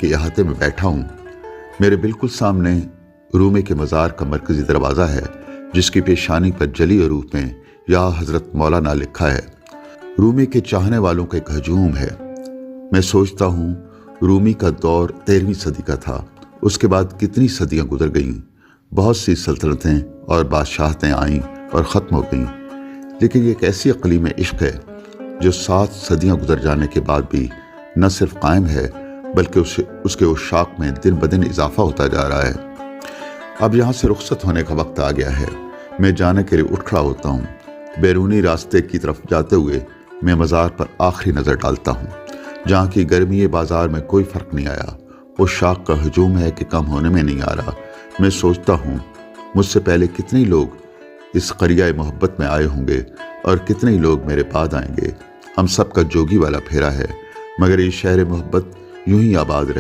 کے احاطے میں بیٹھا ہوں۔ میرے بالکل سامنے رومے کے مزار کا مرکزی دروازہ ہے، جس کی پیشانی پر جلی حروف میں یا حضرت مولانا لکھا ہے۔ رومے کے چاہنے والوں کا ایک ہجوم ہے۔ میں سوچتا ہوں رومی کا دور 13ویں صدی کا تھا۔ اس کے بعد کتنی صدیاں گزر گئیں، بہت سی سلطنتیں اور بادشاہتیں آئیں اور ختم ہو گئیں، لیکن یہ ایک ایسی اقلیم عشق ہے جو 7 صدیاں گزر جانے کے بعد بھی نہ صرف قائم ہے بلکہ اس کے عشاق میں دن بدن اضافہ ہوتا جا رہا ہے۔ اب یہاں سے رخصت ہونے کا وقت آ گیا ہے۔ میں جانے کے لیے اٹھ کھڑا ہوتا ہوں۔ بیرونی راستے کی طرف جاتے ہوئے میں مزار پر آخری نظر ڈالتا ہوں، جہاں کی گرمی بازار میں کوئی فرق نہیں آیا۔ عشاق کا ہجوم ہے کہ کم ہونے میں نہیں آ رہا۔ میں سوچتا ہوں مجھ سے پہلے کتنے لوگ اس قریہ محبت میں آئے ہوں گے اور کتنے لوگ میرے بعد آئیں گے۔ ہم سب کا جوگی والا پھیرا ہے، مگر یہ شہر محبت یوں ہی آباد رہے۔